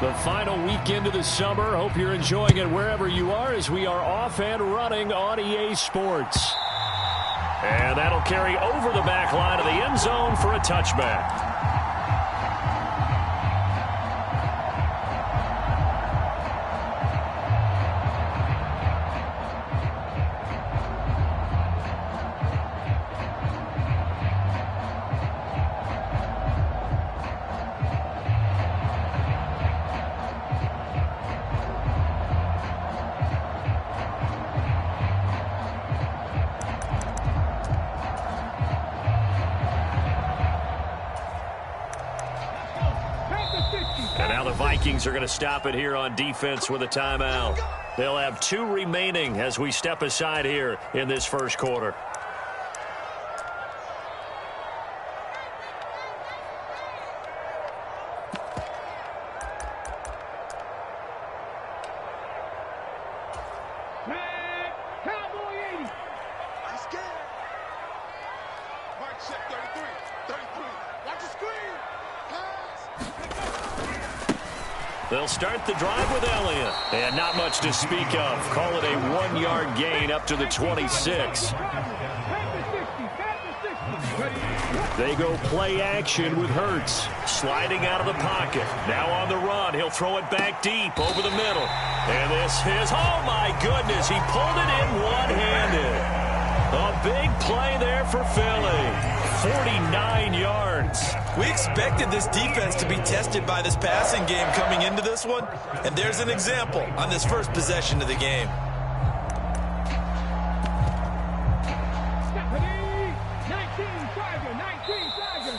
The final weekend of the summer. Hope you're enjoying it wherever you are as we are off and running on EA Sports. And that'll carry over the back line of the end zone for a touchback. And now the Vikings are going to stop it here on defense with a timeout. They'll have 2 remaining as we step aside here in this first quarter. They'll start the drive with Elliott. And not much to speak of. Call it a 1-yard gain up to the 26. They go play action with Hurts. Sliding out of the pocket. Now on the run. He'll throw it back deep over the middle. And this is, oh my goodness, he pulled it in one-handed. A big play there for Philly. 49 yards. We expected this defense to be tested by this passing game coming into this one, and there's an example on this first possession of the game.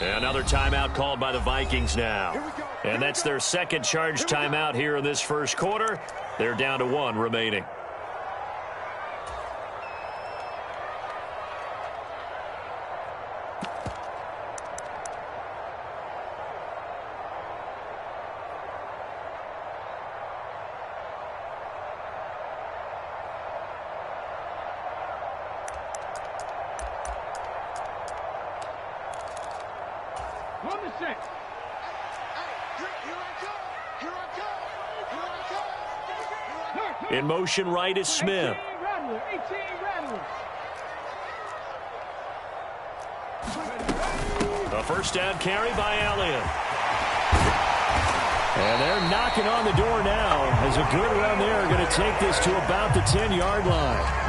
Another timeout called by the Vikings now. And that's their second charge timeout here in this first quarter. They're down to 1 remaining. In motion right is Smith. A first down carry by Elliott. And they're knocking on the door now as a good run there going to take this to about the 10-yard line.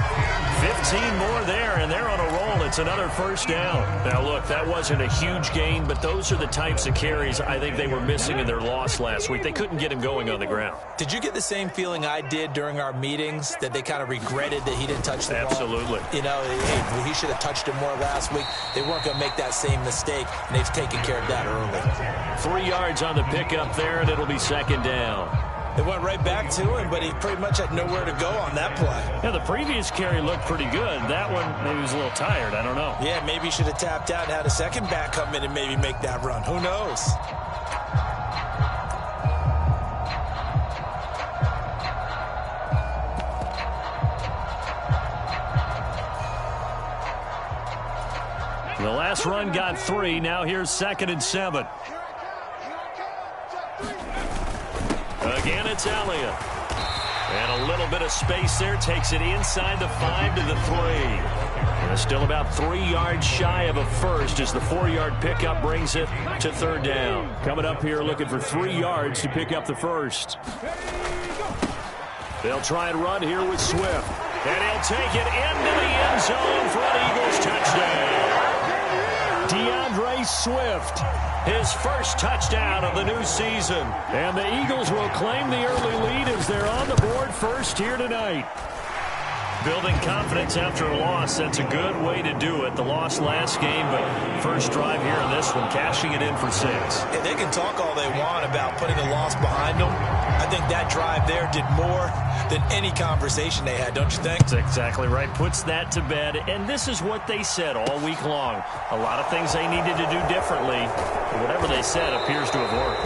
15 more there, and they're on a roll. It's another first down. Now, look, that wasn't a huge gain, but those are the types of carries I think they were missing in their loss last week. They couldn't get him going on the ground. Did you get the same feeling I did during our meetings, that they kind of regretted that he didn't touch the ball? Absolutely. You know, hey, he should have touched it more last week. They weren't going to make that same mistake, and they've taken care of that early. 3 yards on the pickup there, and it'll be second down. It went right back to him, but he pretty much had nowhere to go on that play. Yeah, the previous carry looked pretty good. That one, maybe he was a little tired. I don't know. Yeah, maybe he should have tapped out and had a second back come in and maybe make that run. Who knows? The last run got 3. Now here's 2nd and 7. Again, it's Elliott. And a little bit of space there. Takes it inside the 5 to the 3. And it's still about 3 yards shy of a first as the 4-yard pickup brings it to 3rd down. Coming up here looking for 3 yards to pick up the first. They'll try and run here with Swift. And he'll take it into the end zone for an Eagles touchdown. DeAndre Swift, his first touchdown of the new season. And the Eagles will claim the early lead as they're on the board first here tonight. Building confidence after a loss, that's a good way to do it. The loss last game, but first drive here in this one, cashing it in for 6. Yeah, they can talk all they want about putting a loss behind them. I think that drive there did more than any conversation they had, don't you think? That's exactly right. Puts that to bed. And this is what they said all week long. A lot of things they needed to do differently. Whatever they said appears to have worked.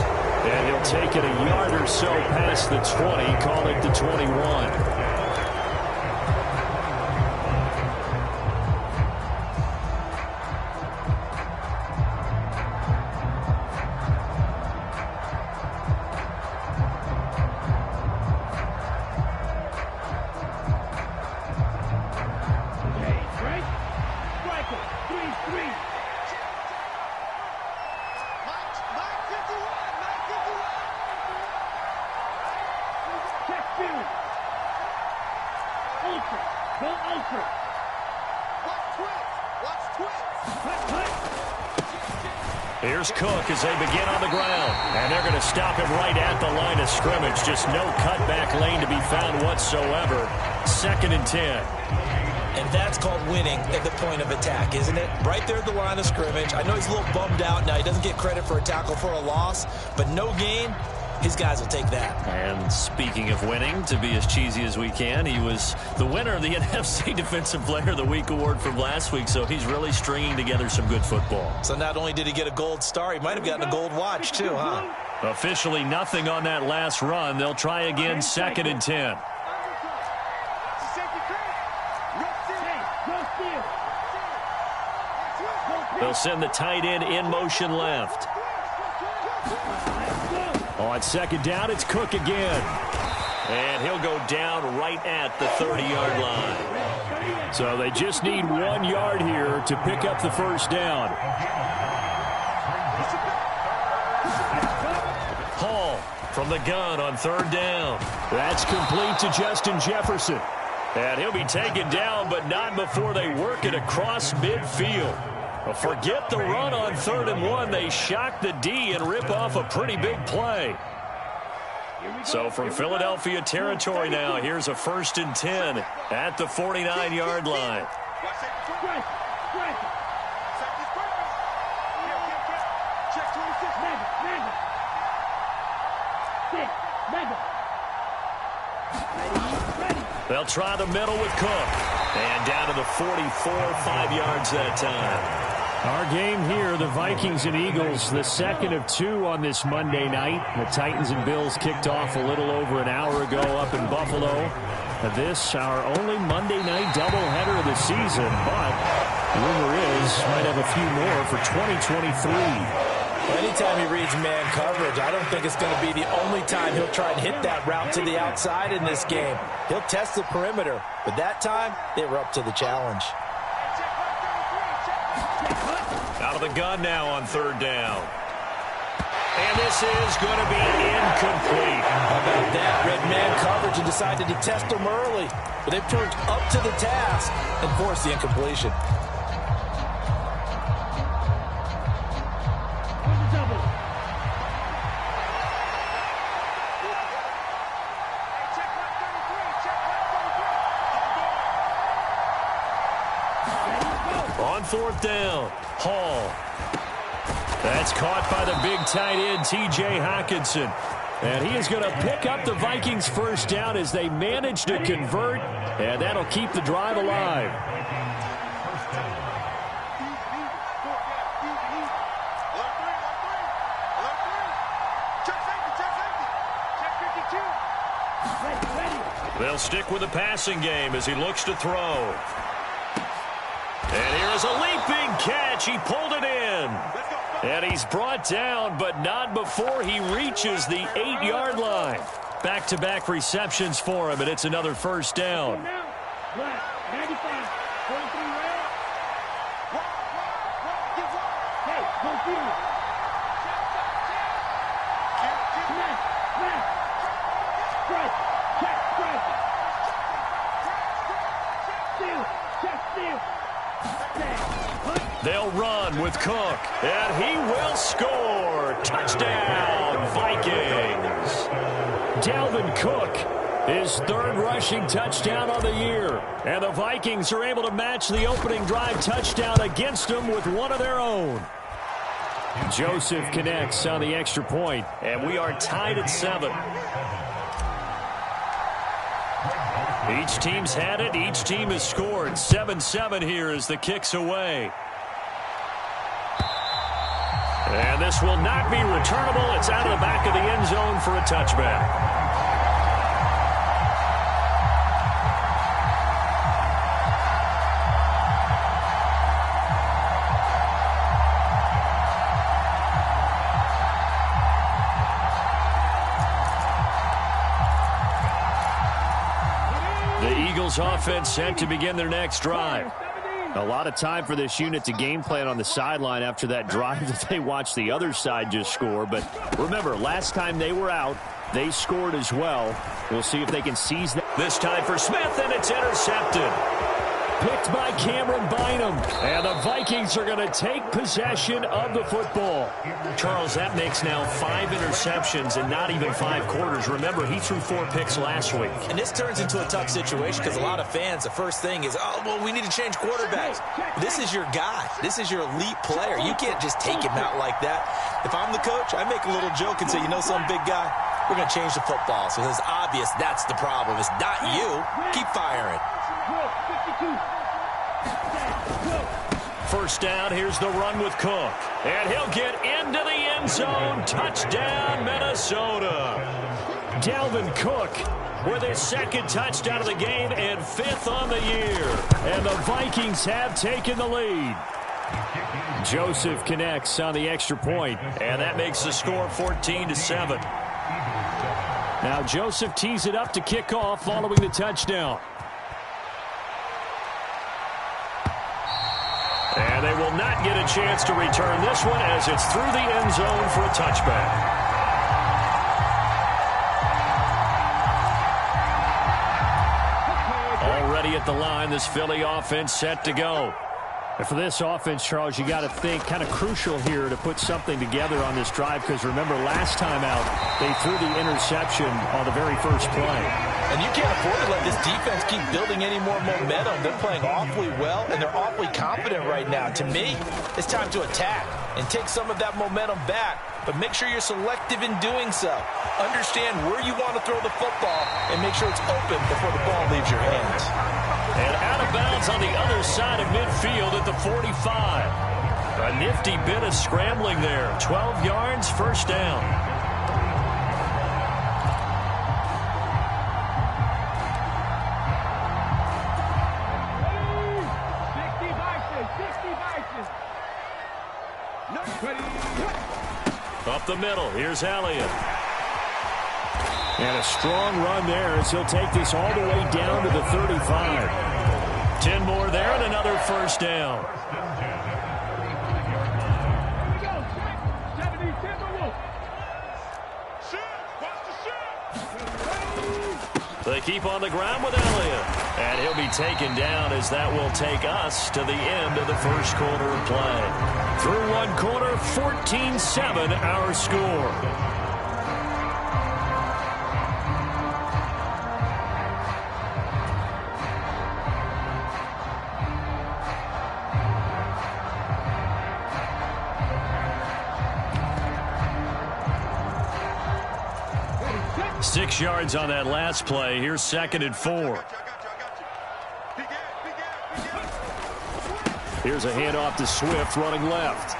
And he'll take it a yard or so past the 20, call it the 21. Here's Cook as they begin on the ground. And they're going to stop him right at the line of scrimmage. Just no cutback lane to be found whatsoever. 2nd and 10. And that's called winning at the point of attack, isn't it? Right there at the line of scrimmage. I know he's a little bummed out now. He doesn't get credit for a tackle for a loss, but no gain, his guys will take that. And speaking of winning, to be as cheesy as we can, he was the winner of the NFC Defensive Player of the Week award from last week, so he's really stringing together some good football. So not only did he get a gold star, he might have gotten a gold watch too, huh? Officially nothing on that last run. They'll try again, 2nd and 10. They'll send the tight end in motion left. On 2nd down, it's Cook again. And he'll go down right at the 30-yard line. So they just need 1 yard here to pick up the first down. Hall from the gun on 3rd down. That's complete to Justin Jefferson. And he'll be taken down, but not before they work it across midfield. Well, forget the run on 3rd and 1. They shock the D and rip off a pretty big play. So from Philadelphia territory now, here's a 1st and 10 at the 49-yard line. They'll try the middle with Cook. And down to the 44, 5 yards that time. Our game here, the Vikings and Eagles, the 2nd of 2 on this Monday night. The Titans and Bills kicked off a little over an hour ago up in Buffalo. This, our only Monday night doubleheader of the season, but rumor is might have a few more for 2023. Anytime he reads man coverage, I don't think it's going to be the only time he'll try and hit that route to the outside in this game. He'll test the perimeter, but that time they were up to the challenge. Out of the gun now on 3rd down. And this is going to be incomplete. How about that? Red man coverage and decided to test them early. But they've turned up to the task and forced the incompletion. On 4th down, Hall. That's caught by the big tight end, T.J. Hockenson. And he is going to pick up the Vikings' first down as they manage to convert, and that'll keep the drive alive. They'll stick with the passing game as he looks to throw. And here's a leaping catch. He pulled it in. And he's brought down, but not before he reaches the 8-yard line. Back-to-back receptions for him, and it's another first down. They'll run with Cook, and he will score. Touchdown, Vikings. Dalvin Cook, his 3rd rushing touchdown on the year. And the Vikings are able to match the opening drive touchdown against them with one of their own. Joseph connects on the extra point, and we are tied at 7. Each team's had it. Each team has scored. 7-7 here as the kick's away. And this will not be returnable. It's out of the back of the end zone for a touchback. The Eagles offense set to begin their next drive. A lot of time for this unit to game plan on the sideline after that drive that they watched the other side just score. But remember, last time they were out, they scored as well. We'll see if they can seize that. This time for Smith, and it's intercepted. Picked by Cameron Bynum. And the Vikings are going to take possession of the football. Charles, that makes now 5 interceptions in not even 5 quarters. Remember, he threw 4 picks last week. And this turns into a tough situation because a lot of fans, the first thing is, oh, well, we need to change quarterbacks. This is your guy. This is your elite player. You can't just take him out like that. If I'm the coach, I make a little joke and say, you know something, big guy? We're going to change the football. So it's obvious that's the problem. It's not you. Keep firing. First down, here's the run with Cook. And he'll get into the end zone. Touchdown, Minnesota. Dalvin Cook with his 2nd touchdown of the game and 5th on the year. And the Vikings have taken the lead. Joseph connects on the extra point, and that makes the score 14-7. Now Joseph tees it up to kick off following the touchdown. And they will not get a chance to return this one as it's through the end zone for a touchback. Already at the line, this Philly offense set to go. And for this offense, Charles, you got to think kind of crucial here to put something together on this drive because remember last time out they threw the interception on the very first play. And you can't afford to let this defense keep building any more momentum. They're playing awfully well, and they're awfully confident right now. To me, it's time to attack and take some of that momentum back, but make sure you're selective in doing so. Understand where you want to throw the football and make sure it's open before the ball leaves your hands. And out of bounds on the other side of midfield at the 45. A nifty bit of scrambling there. 12 yards, first down. Up the middle, here's Elliott. And a strong run there as he'll take this all the way down to the 35. 10 more there and another first down. They keep on the ground with Elliott. And he'll be taken down as that will take us to the end of the first quarter of play. Through one quarter, 14-7 our score. Six yards on that last play. Here's 2nd and 4. Here's a handoff to Swift running left.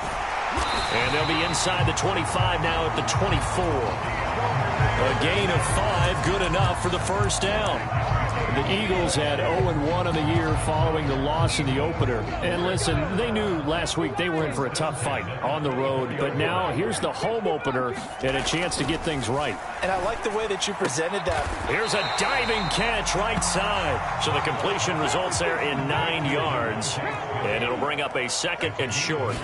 And they'll be inside the 25 now at the 24. A gain of 5, good enough for the first down. The Eagles had 0-1 on the year following the loss in the opener. And listen, they knew last week they were in for a tough fight on the road. But now here's the home opener and a chance to get things right. And I like the way that you presented that. Here's a diving catch right side. So the completion results there in 9 yards. And it'll bring up a 2nd and short.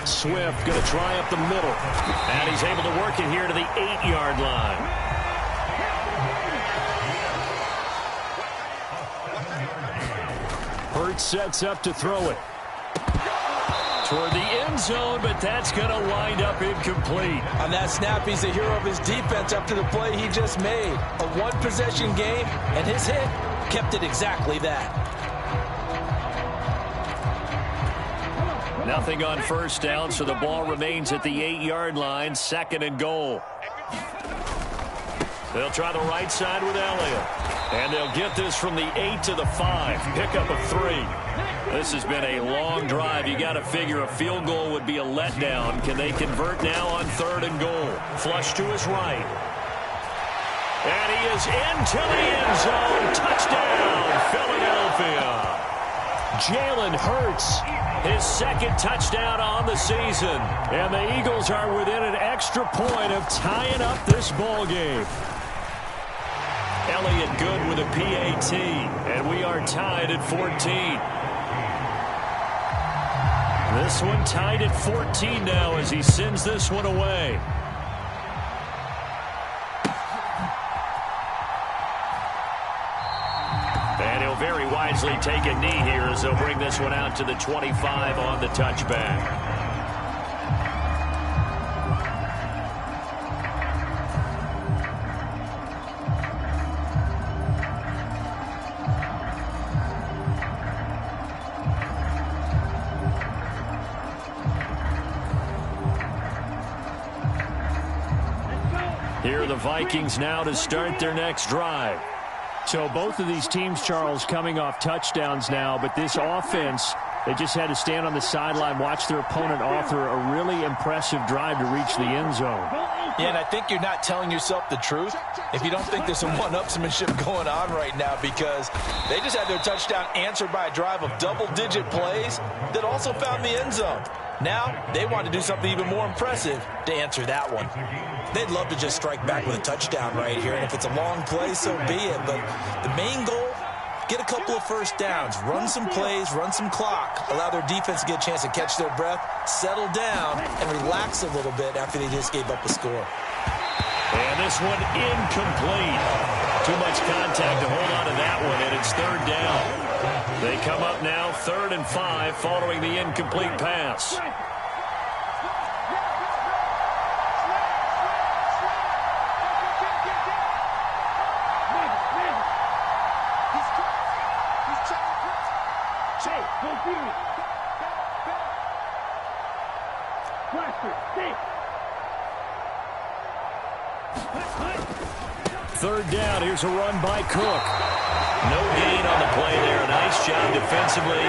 Swift going to try up the middle. And he's able to work it here to the 8-yard line. Hurts sets up to throw it. Toward the end zone, but that's going to wind up incomplete. On that snap, he's the hero of his defense after the play he just made. A one-possession game, and his hit kept it exactly that. Nothing on first down, so the ball remains at the 8-yard line, 2nd and goal. They'll try the right side with Elliott. And they'll get this from the 8 to the 5. Pickup of 3. This has been a long drive. You got to figure a field goal would be a letdown. Can they convert now on 3rd and goal? Flush to his right. And he is into the end zone. Touchdown, Philadelphia. Jalen Hurts, his 2nd touchdown on the season. And the Eagles are within an extra point of tying up this ball game. Elliott good with a PAT, and we are tied at 14. This one tied at 14 now as he sends this one away. And he'll very wide wisely take a knee here as they'll bring this one out to the 25 on the touchback. Here are the Vikings now to start their next drive. So both of these teams, Charles, coming off touchdowns now, but this offense, they just had to stand on the sideline, watch their opponent author a really impressive drive to reach the end zone. Yeah, and I think you're not telling yourself the truth if you don't think there's some one-upsmanship going on right now, because they just had their touchdown answered by a drive of double-digit plays that also found the end zone. Now they want to do something even more impressive to answer that one. They'd love to just strike back with a touchdown right here, and if it's a long play, so be it. But the main goal, get a couple of first downs, run some plays, run some clock, allow their defense to get a chance to catch their breath, settle down, and relax a little bit after they just gave up a score. And this one incomplete. Too much contact to hold on to that one, and it's third down. They come up now 3rd and 5 following the incomplete pass. Third down, here's a run by Cook. No gain on the play there. Nice job defensively.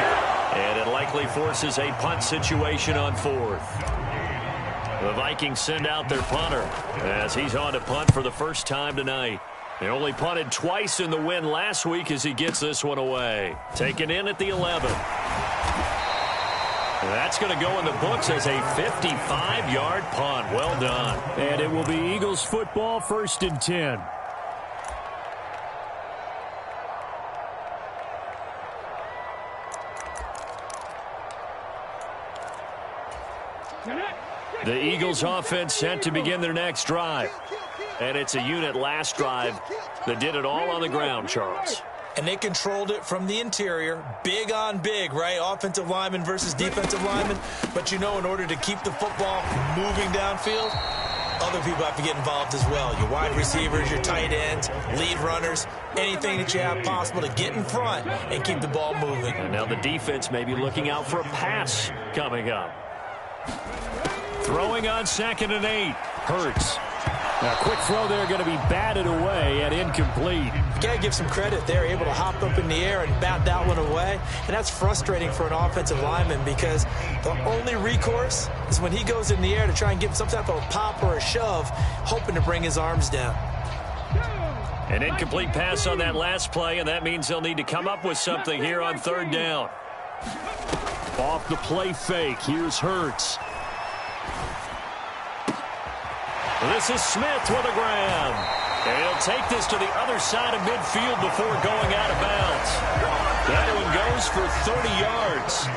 And it likely forces a punt situation on 4th. The Vikings send out their punter as he's on to punt for the first time tonight. They only punted twice in the win last week as he gets this one away. Taken in at the 11. That's going to go in the books as a 55-yard punt. Well done. And it will be Eagles football, 1st and 10. The Eagles offense set to begin their next drive. And it's a unit last drive that did it all on the ground, Charles. And they controlled it from the interior, big on big, right? Offensive lineman versus defensive lineman. But you know, in order to keep the football moving downfield, other people have to get involved as well. Your wide receivers, your tight ends, lead runners, anything that you have possible to get in front and keep the ball moving. And now the defense may be looking out for a pass coming up. Throwing on 2nd and 8. Hurts. Now, quick throw there, going to be batted away and incomplete. You got to give some credit. They're able to hop up in the air and bat that one away. And that's frustrating for an offensive lineman because the only recourse is when he goes in the air to try and get some type of a pop or a shove, hoping to bring his arms down. An incomplete pass on that last play, and that means they'll need to come up with something here on 3rd down. Off the play fake, here's Hurts. This is Smith with a grab. And he'll take this to the other side of midfield before going out of bounds. That one goes for 30 yards.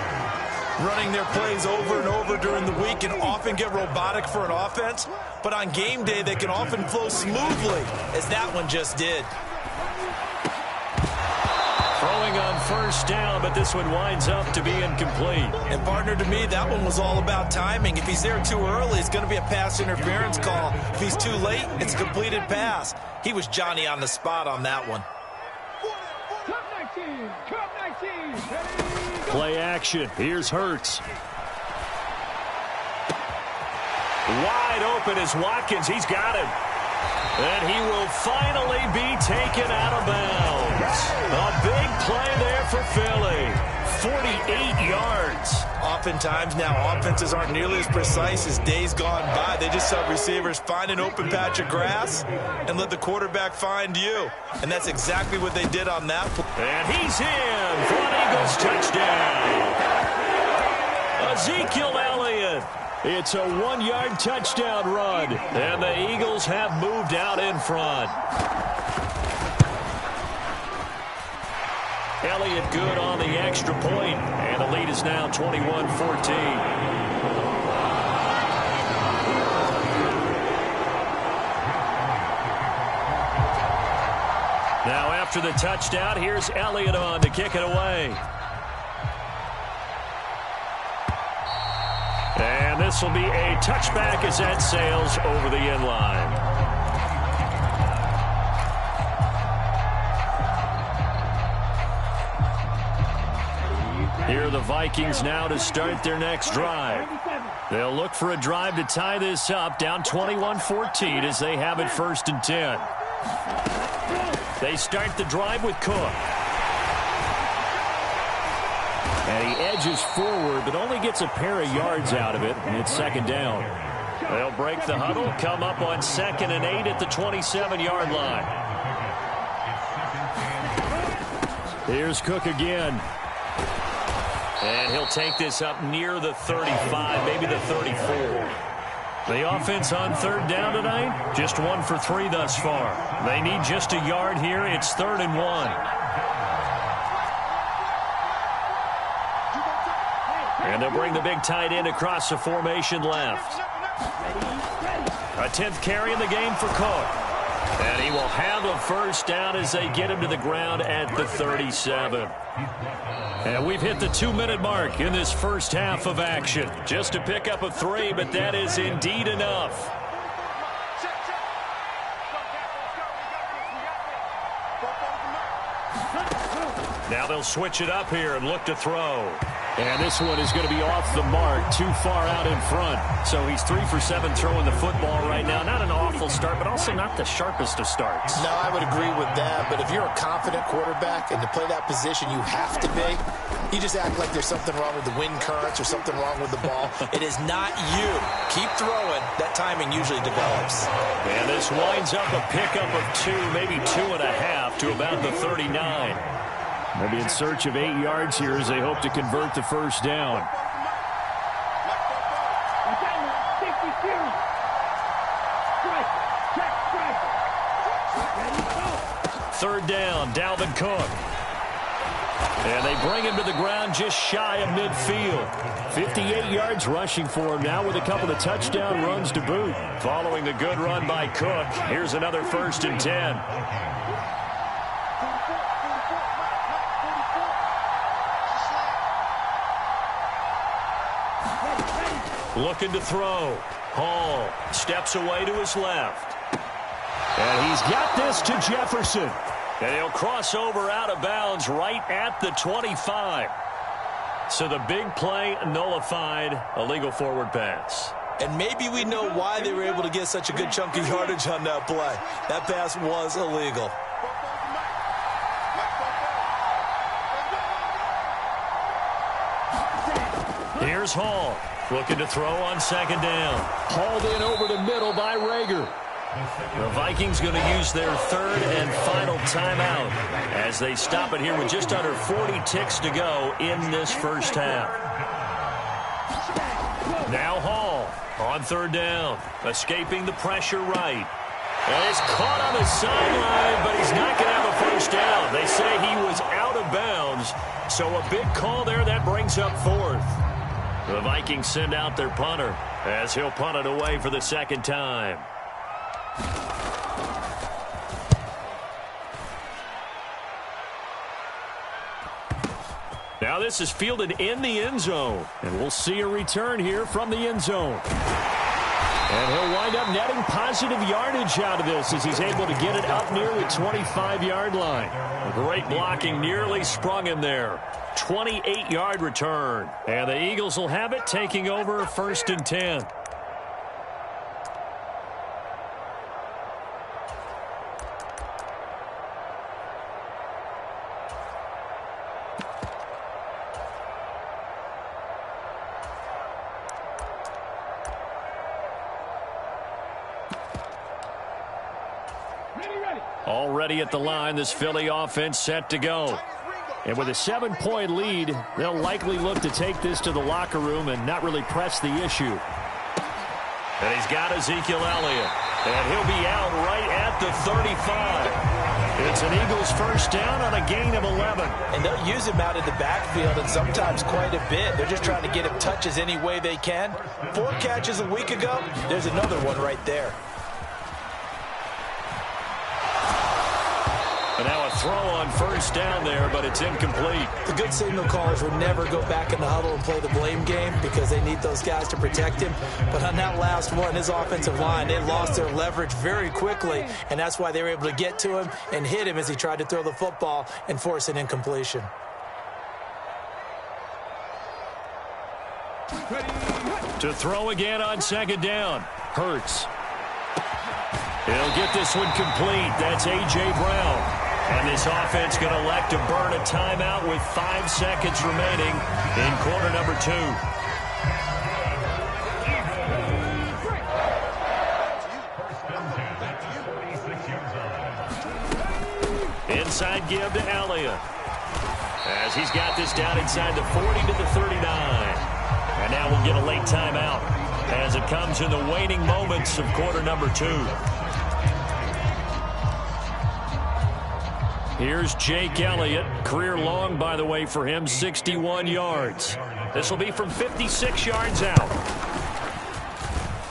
Running their plays over and over during the week can often get robotic for an offense, but on game day they can often flow smoothly, as that one just did. Throwing on 1st down, but this one winds up to be incomplete. And partner, to me, that one was all about timing. If he's there too early, it's going to be a pass interference call. If he's too late, it's a completed pass. He was Johnny on the spot on that one. Play action. Here's Hurts. Wide open is Watkins. He's got him. And he will finally be taken out of bounds. A big play there for Philly. 48 yards. Oftentimes now offenses aren't nearly as precise as days gone by. They just have receivers find an open patch of grass and let the quarterback find you. And that's exactly what they did on that play. And he's in for an Eagles touchdown. Ezekiel Elliott. It's a 1-yard touchdown run. And the Eagles have moved out in front. Elliott good on the extra point, and the lead is now 21-14. Now after the touchdown, here's Elliott on to kick it away. And this will be a touchback as that sails over the end line. Here are the Vikings now to start their next drive. They'll look for a drive to tie this up, down 21-14 as they have it 1st and 10. They start the drive with Cook. And he edges forward, but only gets a pair of yards out of it, and it's 2nd down. They'll break the huddle, come up on 2nd and 8 at the 27-yard line. Here's Cook again. And he'll take this up near the 35, maybe the 34. The offense on 3rd down tonight, just 1 for 3 thus far. They need just a yard here. It's 3rd and 1. And they'll bring the big tight end across the formation left. A 10th carry in the game for Cook. And he will have a 1st down as they get him to the ground at the 37. And we've hit the 2-minute mark in this first half of action. Just to pick up a 3, but that is indeed enough. Now they'll switch it up here and look to throw. And this one is going to be off the mark, too far out in front. So he's 3 for 7 throwing the football right now. Not an awful start, but also not the sharpest of starts. No, I would agree with that. But if you're a confident quarterback and to play that position you have to be, you just act like there's something wrong with the wind currents or something wrong with the ball. It is not you. Keep throwing. That timing usually develops. And this winds up a pickup of 2, maybe 2.5 to about the 39. They'll be in search of 8 yards here as they hope to convert the 1st down. Third down, Dalvin Cook. And they bring him to the ground just shy of midfield. 58 yards rushing for him now with a couple of touchdown runs to boot. Following the good run by Cook, here's another 1st and 10. Looking to throw. Hall steps away to his left. And he's got this to Jefferson. And he'll cross over out of bounds right at the 25. So the big play nullified, a legal forward pass. And maybe we know why they were able to get such a good chunk of yardage on that play. That pass was illegal. Here's Hall. Looking to throw on 2nd down. Hauled in over the middle by Rager. The Vikings going to use their 3rd and final timeout as they stop it here with just under 40 ticks to go in this first half. Now Hall on 3rd down. Escaping the pressure right. And he's caught on the sideline, but he's not going to have a 1st down. They say he was out of bounds. So a big call there that brings up 4th. The Vikings send out their punter as he'll punt it away for the 2nd time. Now this is fielded in the end zone. And we'll see a return here from the end zone. And he'll wind up netting positive yardage out of this as he's able to get it up near the 25-yard line. Great blocking nearly sprung him there. 28-yard return. And the Eagles will have it, taking over 1st and 10. Already at the line, this Philly offense set to go. And with a 7-point lead, they'll likely look to take this to the locker room and not really press the issue. And he's got Ezekiel Elliott. And he'll be out right at the 35. It's an Eagles 1st down on a gain of 11. And they'll use him out in the backfield and sometimes quite a bit. They're just trying to get him touches any way they can. 4 catches a week ago. There's another one right there. And now a throw on first down there, but it's incomplete. The good signal callers would never go back in the huddle and play the blame game because they need those guys to protect him. But on that last one, his offensive line, they lost their leverage very quickly, and that's why they were able to get to him and hit him as he tried to throw the football and force an incompletion. To throw again on second down. Hurts. He'll get this one complete. That's A.J. Brown. And this offense going to elect to burn a timeout with 5 seconds remaining in quarter number 2. Inside give to Elliott. As he's got this down inside the 40 to the 39. And now we'll get a late timeout as it comes in the waning moments of quarter number 2. Here's Jake Elliott. Career long, by the way, for him, 61 yards. This will be from 56 yards out.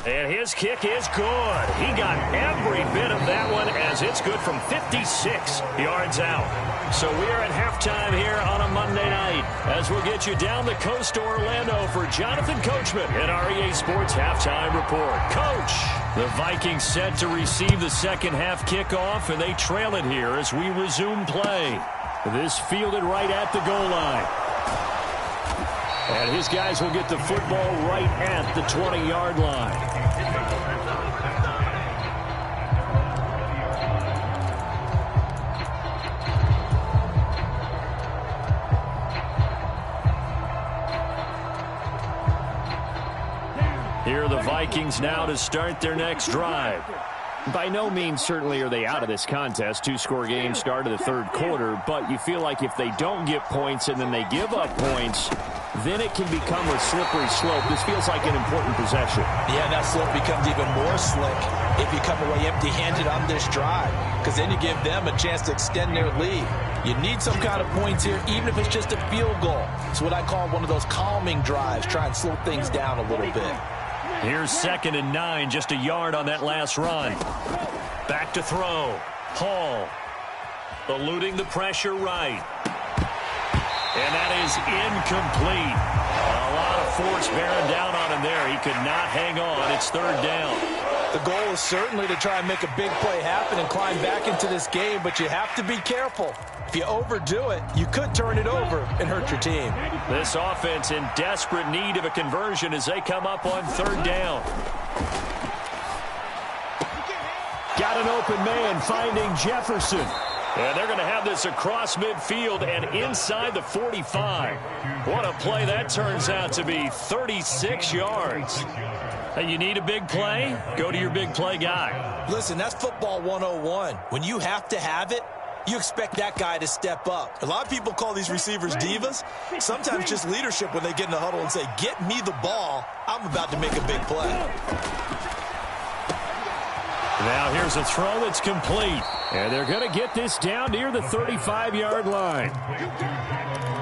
And his kick is good. He got every bit of that one as it's good from 56 yards out. So we are at halftime here on a Monday night as we'll get you down the coast to Orlando for Jonathan Coachman in our EA Sports Halftime Report. Coach, the Vikings set to receive the second half kickoff, and they trail it here as we resume play. This fielded right at the goal line. And his guys will get the football right at the 20-yard line. Here are the Vikings now to start their next drive. By no means certainly are they out of this contest. 2-score game start of the third quarter, but you feel like if they don't get points and then they give up points, then it can become a slippery slope. This feels like an important possession. Yeah, and that slope becomes even more slick if you come away empty-handed on this drive, because then you give them a chance to extend their lead. You need some kind of points here, even if it's just a field goal. It's what I call one of those calming drives. Try and slow things down a little bit. Here's 2nd and 9, just a yard on that last run. Back to throw. Hall eluding the pressure right. And that is incomplete. A lot of force bearing down on him there. He could not hang on. It's 3rd down. The goal is certainly to try and make a big play happen and climb back into this game, but you have to be careful. If you overdo it, you could turn it over and hurt your team. This offense in desperate need of a conversion as they come up on 3rd down. Got an open man finding Jefferson. And they're going to have this across midfield and inside the 45. What a play that turns out to be, 36 yards. And you need a big play? Go to your big play guy. Listen, that's football 101. When you have to have it, you expect that guy to step up. A lot of people call these receivers divas. Sometimes just leadership when they get in the huddle and say, get me the ball. I'm about to make a big play. Now here's a throw that's complete. And they're going to get this down near the 35-yard line.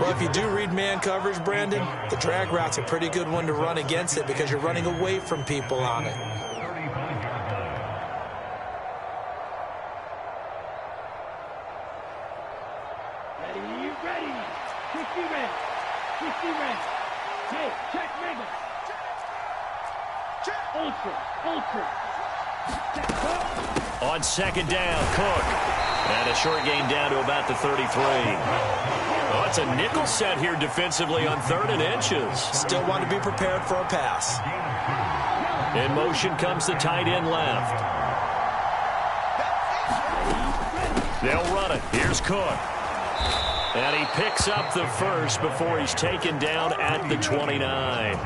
Well, if you do read man coverage, Brandon, the drag route's a pretty good one to run against it because you're running away from people on it. Ready. 60 red. Hey, check Mega. Ultra. On 2nd down, Cook. And a short gain down to about the 33. Oh, it's a nickel set here defensively on 3rd and inches. Still want to be prepared for a pass. In motion comes the tight end left. They'll run it. Here's Cook. And he picks up the first before he's taken down at the 29.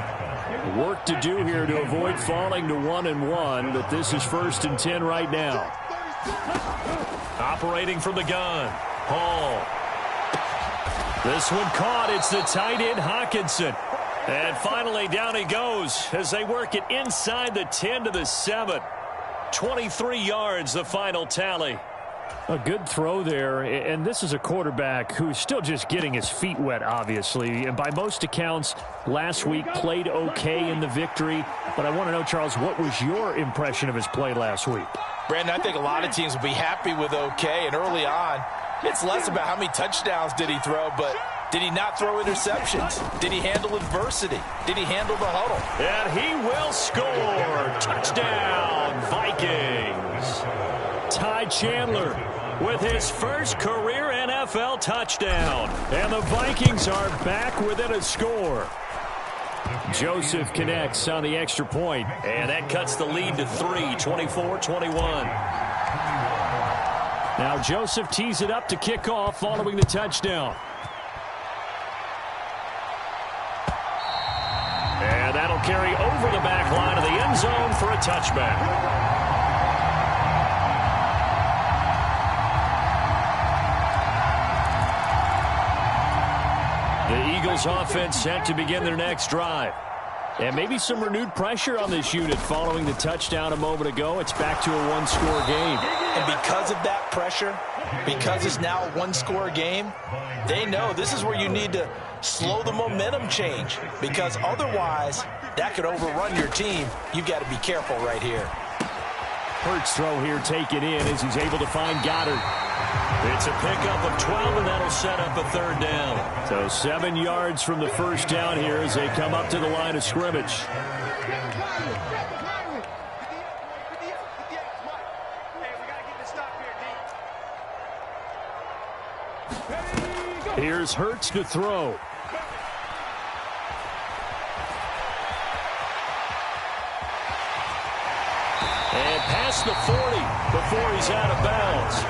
Work to do here to avoid falling to 1-1, but this is 1st and 10 right now. Operating from the gun, Hall. This one caught. It's the tight end, Hawkinson. And finally, down he goes as they work it inside the 10 to the 7. 23 yards, the final tally. A good throw there, and this is a quarterback who's still just getting his feet wet, obviously. And by most accounts, last week played okay in the victory. But I want to know, Charles, what was your impression of his play last week? Brandon, I think a lot of teams will be happy with okay. And early on, It's less about how many touchdowns did he throw, but did he not throw interceptions? Did he handle adversity? Did he handle the huddle? And he will score. Touchdown, Vikings. Ty Chandler with his first career NFL touchdown. And the Vikings are back within a score. Joseph connects on the extra point. And that cuts the lead to 3, 24-21. Now Joseph tees it up to kick off following the touchdown. And that'll carry over the back line of the end zone for a touchback. The Eagles offense set to begin their next drive. And maybe some renewed pressure on this unit following the touchdown a moment ago. It's back to a one-score game. And because of that pressure, because it's now a one-score game, they know this is where you need to slow the momentum change, because otherwise that could overrun your team. You've got to be careful right here. Hurts throw here taken in as he's able to find Goddard. It's a pickup of 12, and that'll set up a third down. So 7 yards from the first down here as they come up to the line of scrimmage. Here's Hurts to throw. And past the 40 before he's out of bounds.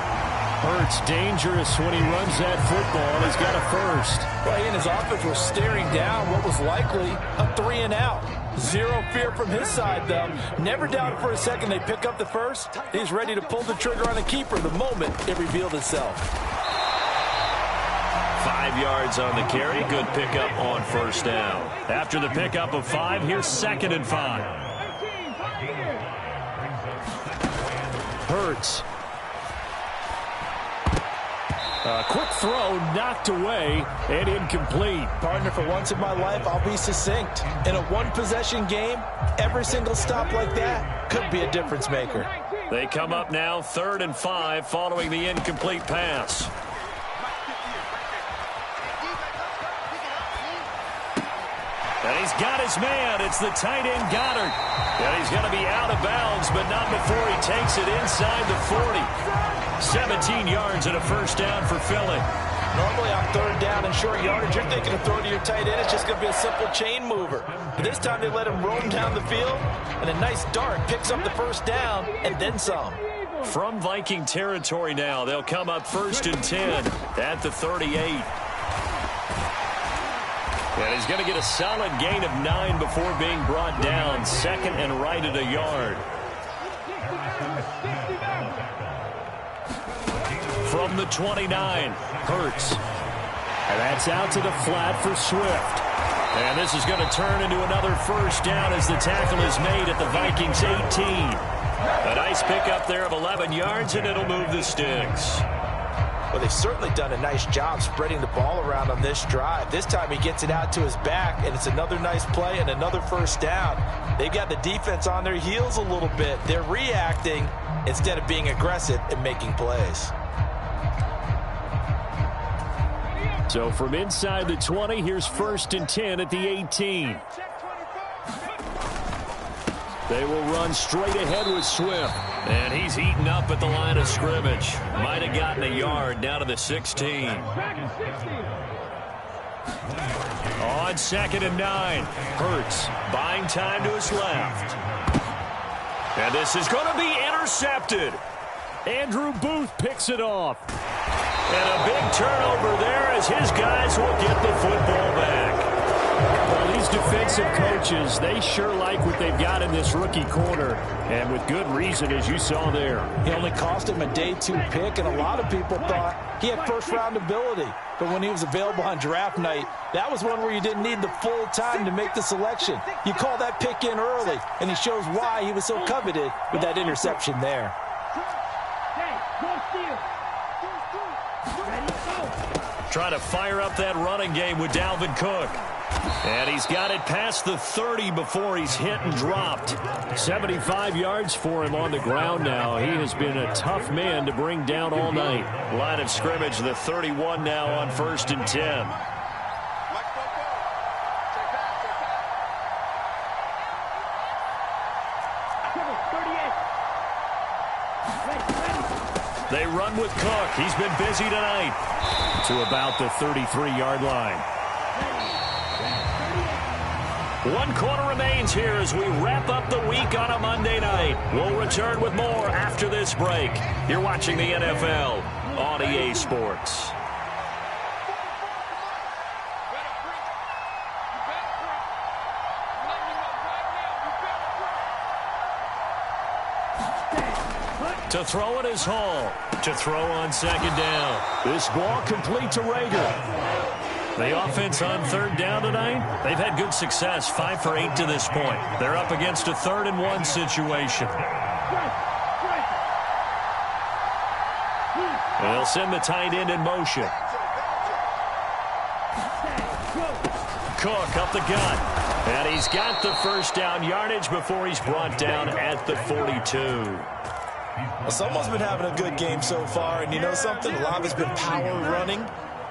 Hurts dangerous when he runs that football, and he's got a first. Well, he and his offense were staring down what was likely a 3-and-out. Zero fear from his side, though. Never doubted for a second they pick up the first. He's ready to pull the trigger on a keeper the moment it revealed itself. 5 yards on the carry. Good pickup on first down. After the pickup of 5, here's 2nd and 5. Hurts. A quick throw knocked away and incomplete. Partner, for once in my life, I'll be succinct. In a one-possession game, every single stop like that could be a difference maker. They come up now 3rd and 5 following the incomplete pass. And he's got his man. It's the tight end Goddard. And he's going to be out of bounds, but not before he takes it inside the 40. 17 yards and a first down for Philly. Normally on 3rd down and short yardage, you're thinking of throwing to your tight end. It's just going to be a simple chain mover. But this time they let him roam down the field, and a nice dart picks up the first down and then some. From Viking territory now, they'll come up 1st and 10 at the 38. And he's going to get a solid gain of 9 before being brought down. 2nd and right at a yard. From the 29, Hurts. And that's out to the flat for Swift. And this is going to turn into another first down as the tackle is made at the Vikings 18. A nice pickup there of 11 yards, and it'll move the sticks. Well, they've certainly done a nice job spreading the ball around on this drive. This time he gets it out to his back, and it's another nice play and another first down. They've got the defense on their heels a little bit. They're reacting instead of being aggressive and making plays. So from inside the 20, here's 1st and 10 at the 18. They will run straight ahead with Swift. And he's eaten up at the line of scrimmage. Might have gotten a yard down to the 16. On 2nd and 9, Hurts buying time to his left. And this is going to be intercepted. Andrew Booth picks it off. And a big turnover there as his guys will get the football back. Well, these defensive coaches, they sure like what they've got in this rookie corner. And with good reason, as you saw there. He only cost him a day 2 pick, and a lot of people thought he had first-round ability. But when he was available on draft night, that was one where you didn't need the full time to make the selection. You call that pick in early, and he shows why he was so coveted with that interception there. Trying to fire up that running game with Dalvin Cook. And he's got it past the 30 before he's hit and dropped. 75 yards for him on the ground now. He has been a tough man to bring down all night. Line of scrimmage, the 31 now on 1st and 10. They run with Cook. He's been busy tonight. To about the 33-yard line. 1 quarter remains here as we wrap up the week on a Monday night. We'll return with more after this break. You're watching the NFL on EA Sports. To throw it is Hall. To throw on 2nd down. This ball complete to Rager. The offense on 3rd down tonight, they've had good success, 5 for 8 to this point. They're up against a 3rd and 1 situation. They'll send the tight end in motion. Cook up the gut. And he's got the 1st down yardage before he's brought down at the 42. Well, someone's been having a good game so far, and you know something? A lot of it's been power running.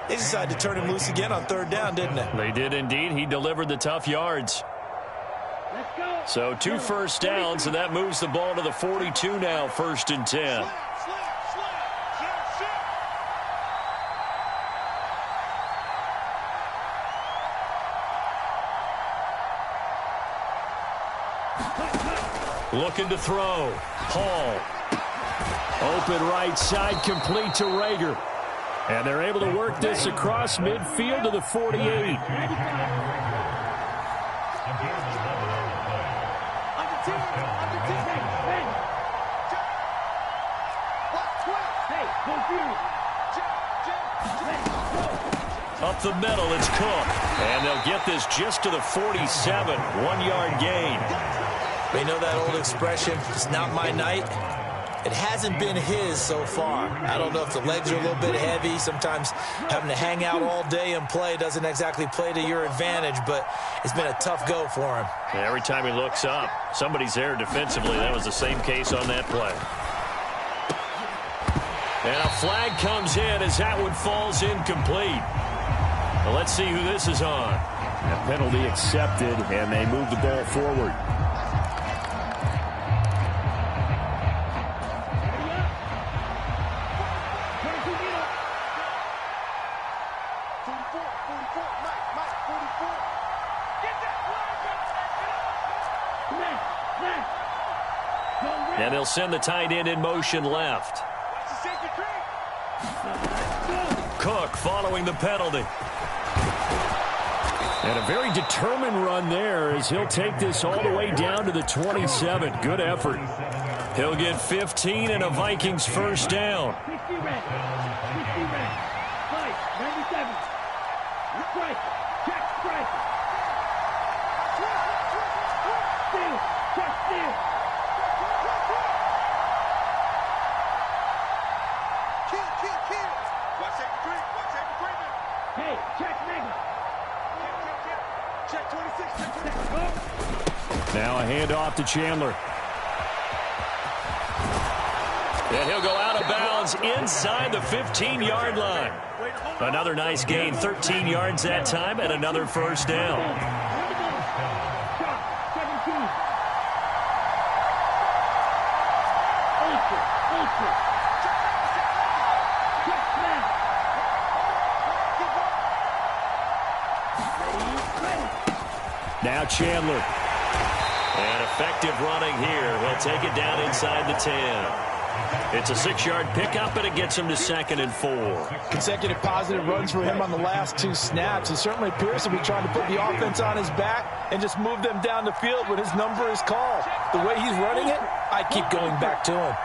They decided to turn him loose again on 3rd down, didn't they? They did indeed. He delivered the tough yards. So 2 first downs, and that moves the ball to the 42 now, 1st and 10. Looking to throw. Hall. Open right side, complete to Rager. And they're able to work this across midfield to the 48. Up the middle, it's Cook. And they'll get this just to the 47. 1-yard gain. They know that old expression, it's not my night. It hasn't been his so far. I don't know if the legs are a little bit heavy. Sometimes having to hang out all day and play doesn't exactly play to your advantage, but it's been a tough go for him. Every time he looks up, somebody's there defensively. That was the same case on that play. And a flag comes in as that one falls incomplete. Well, let's see who this is on. A penalty accepted, and they move the ball forward. And they'll send the tight end in motion left. Cook following the penalty. And a very determined run there as he'll take this all the way down to the 27. Good effort. He'll get 15 and a Vikings 1st down. Now a handoff to Chandler. And he'll go out of bounds inside the 15-yard line. Another nice gain, 13 yards that time, and another 1st down. Now Chandler. And effective running here. He'll take it down inside the 10. It's a 6-yard pickup, and it gets him to 2nd and 4. Consecutive positive runs for him on the last 2 snaps. It certainly appears to be trying to put the offense on his back and just move them down the field when his number is called. The way he's running it, I keep going back to him.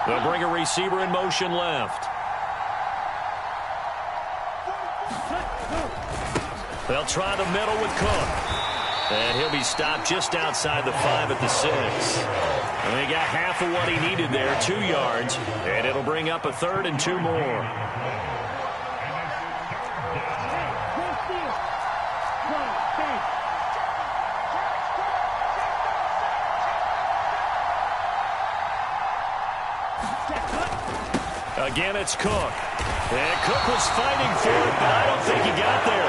They'll bring a receiver in motion left. They'll try the middle with Cook. And he'll be stopped just outside the 5 at the 6. And he got half of what he needed there, 2 yards. And it'll bring up a 3rd and 2 more. Again, it's Cook. And Cook was fighting for it, but I don't think he got there.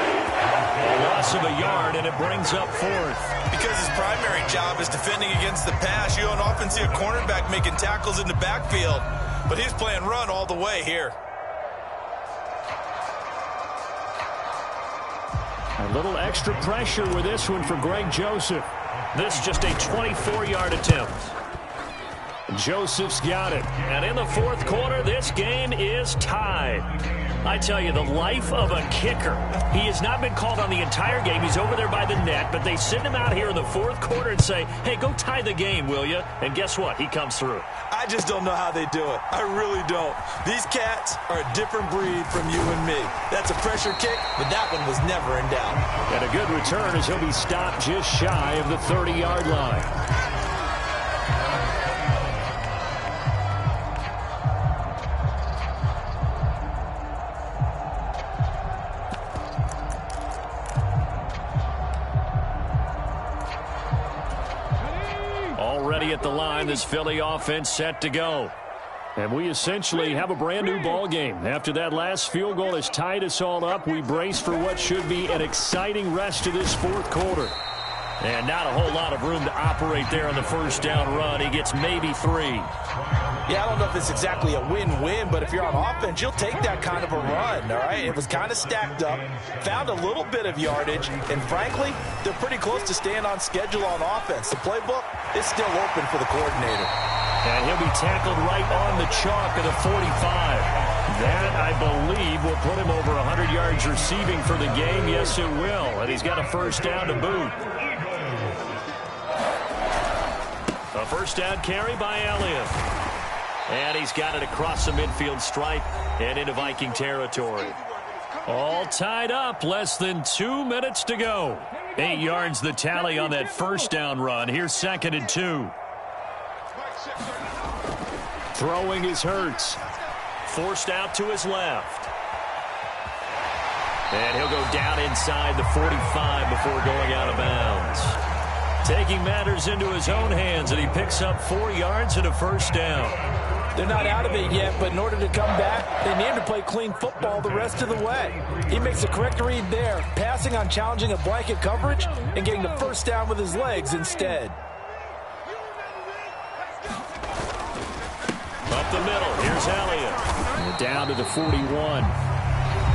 A loss of a yard, and it brings up fourth. Because his primary job is defending against the pass, you don't often see a cornerback making tackles in the backfield. But he's playing run all the way here. A little extra pressure with this one for Greg Joseph. This just a 24-yard attempt. Joseph's got it. And in the fourth quarter, this game is tied. I tell you, the life of a kicker. He has not been called on the entire game. He's over there by the net, but they send him out here in the fourth quarter and say, hey, go tie the game, will you? And guess what? He comes through. I just don't know how they do it. I really don't. These cats are a different breed from you and me. That's a pressure kick, but that one was never in doubt. And a good return as he'll be stopped just shy of the 30-yard line. Already at the line, this Philly offense set to go. And we essentially have a brand new ball game. After that last field goal has tied us all up, we brace for what should be an exciting rest of this fourth quarter. And not a whole lot of room to operate there on the first down run. He gets maybe 3. Yeah, I don't know if it's exactly a win-win, but if you're on offense, you'll take that kind of a run, all right? It was kind of stacked up, found a little bit of yardage, and frankly, they're pretty close to staying on schedule on offense. The playbook is still open for the coordinator. And he'll be tackled right on the chalk of the 45. That, I believe, will put him over 100 yards receiving for the game. Yes, it will. And he's got a first down to boot. A first down carry by Elliott. And he's got it across the midfield stripe and into Viking territory. All tied up. Less than 2 minutes to go. 8 yards the tally on that first down run. Here's 2nd and 2. Throwing is Hurts. Forced out to his left. And he'll go down inside the 45 before going out of bounds. Taking matters into his own hands, and he picks up 4 yards and a first down. They're not out of it yet, but in order to come back, they need to play clean football the rest of the way. He makes a correct read there, passing on challenging a blanket coverage and getting the first down with his legs instead. Up the middle, here's Elliott. Down to the 41.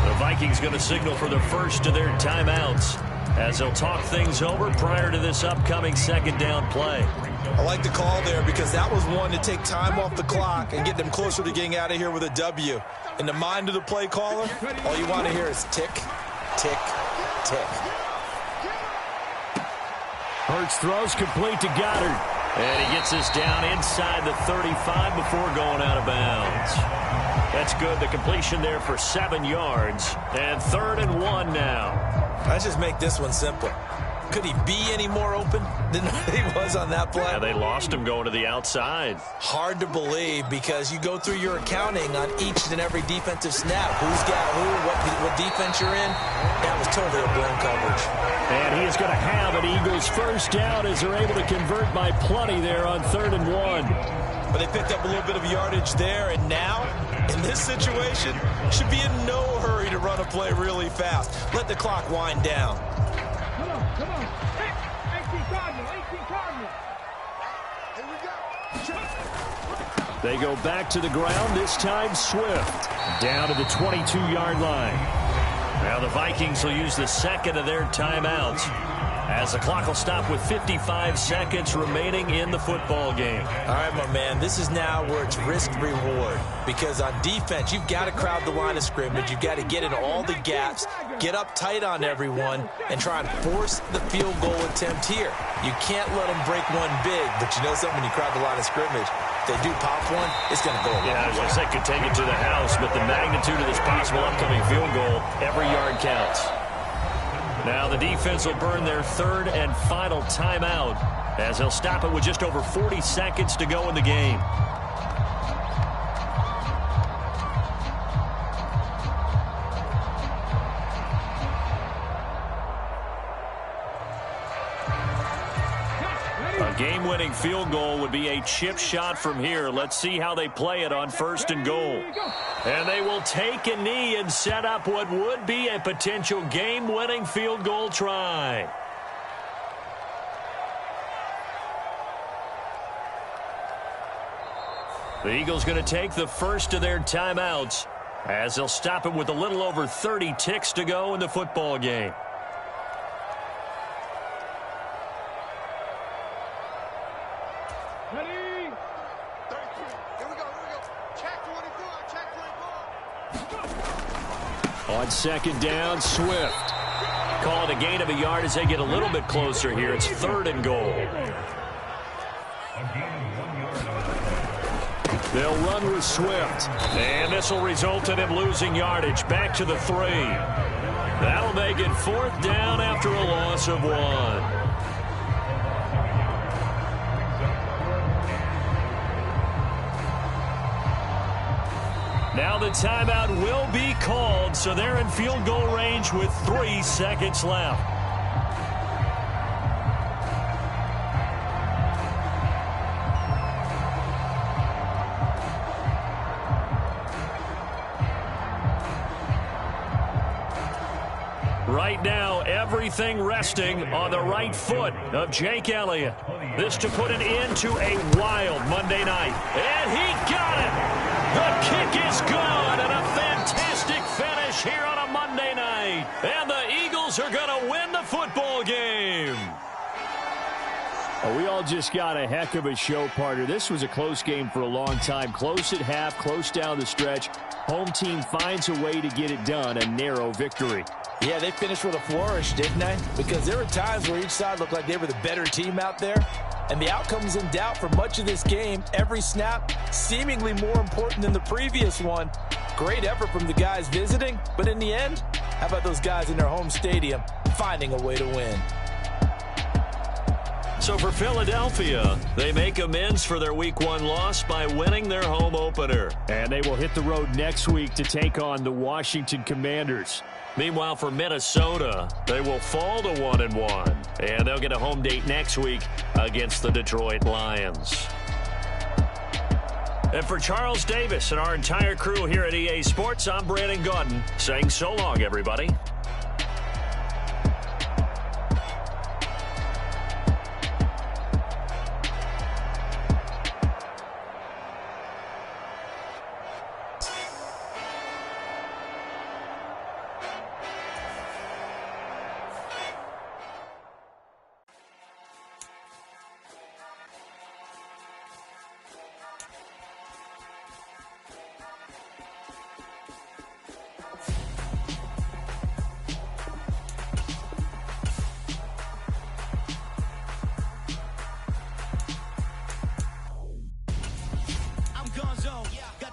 The Vikings going to signal for the first of their timeouts as they'll talk things over prior to this upcoming second down play. I like the call there because that was one to take time off the clock and get them closer to getting out of here with a W. In the mind of the play caller, all you want to hear is tick, tick, tick. Hurts throws complete to Goddard. And he gets us down inside the 35 before going out of bounds. That's good. The completion there for 7 yards. And 3rd and 1 now. Let's just make this one simple. Could he be any more open than he was on that play? Yeah, they lost him going to the outside. Hard to believe because you go through your accounting on each and every defensive snap. Who's got who, what defense you're in. That was totally a blown coverage. And he is going to have an Eagles first down as they're able to convert by plenty there on 3rd and 1. But they picked up a little bit of yardage there, and now, in this situation, should be in no hurry to run a play really fast. Let the clock wind down. Come on. 18 Cardinal. Here we go. They go back to the ground, this time Swift. Down to the 22-yard line. Now the Vikings will use the second of their timeouts as the clock will stop with 55 seconds remaining in the football game. All right, my man, this is now where it's risk-reward. Because on defense, you've got to crowd the line of scrimmage. You've got to get in all the gaps, get up tight on everyone, and try and force the field goal attempt here. You can't let them break one big, but you know something, when you crowd the line of scrimmage, if they do pop one, it's going to go a long way. I was going to say, could take it to the house, but the magnitude of this possible upcoming field goal, every yard counts. Now the defense will burn their 3rd and final timeout as they'll stop it with just over 40 seconds to go in the game. Game-winning field goal would be a chip shot from here. Let's see how they play it on 1st and goal. And they will take a knee and set up what would be a potential game-winning field goal try. The Eagles going to take the first of their timeouts as they'll stop it with a little over 30 ticks to go in the football game. Ready? Here we go. Check 24. On 2nd down, Swift. Call it a gain of a yard as they get a little bit closer here. It's 3rd and goal. They'll run with Swift. And this will result in him losing yardage. Back to the 3. That'll make it 4th down after a loss of 1. Now the timeout will be called, so they're in field goal range with 3 seconds left. Right now, everything resting on the right foot of Jake Elliott. This to put an end to a wild Monday night. And he got it! The kick is good, and a fantastic finish here on a Monday night. And the Eagles are going to win the football game. Well, we all just got a heck of a show, partner. This was a close game for a long time. Close at half, close down the stretch. Home team finds a way to get it done, a narrow victory. Yeah, they finished with a flourish, didn't they? Because there were times where each side looked like they were the better team out there. And the outcome's in doubt for much of this game. Every snap seemingly more important than the previous one. Great effort from the guys visiting. But in the end, how about those guys in their home stadium finding a way to win? So for Philadelphia, they make amends for their Week 1 loss by winning their home opener. And they will hit the road next week to take on the Washington Commanders. Meanwhile, for Minnesota, they will fall to 1-1. And they'll get a home date next week against the Detroit Lions. And for Charles Davis and our entire crew here at EA Sports, I'm Brandon Gaudin saying so long, everybody.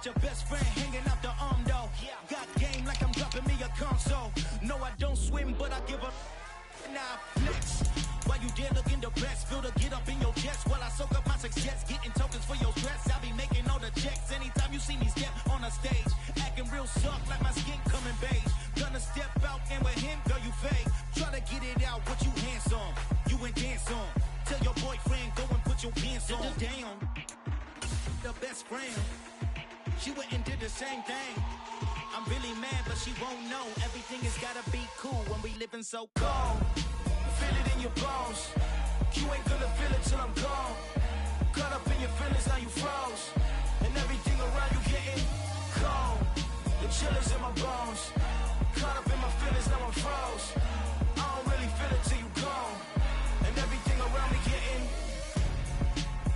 Your best friend hanging out the arm though. Got game like I'm dropping me a console. No, I don't swim, but I give up. Now flex. While you there looking the best, feel the get up in your chest while I soak up my success, getting tokens for your stress. I be making all the checks anytime you see me step on a stage, acting real soft like my skin coming beige. Gonna step out and with him, girl, you fake. Try to get it out, what you handsome, you ain't dance on. Tell your boyfriend go and put your pants on. Damn, the best friend. She went and did the same thing. I'm really mad, but she won't know. Everything has gotta be cool when we living so cold. Feel it in your bones. You ain't gonna feel it till I'm gone. Caught up in your feelings, now you froze. And everything around you getting cold. The chill is in my bones. Caught up in my feelings, now I'm froze. I don't really feel it till you gone. And everything around me getting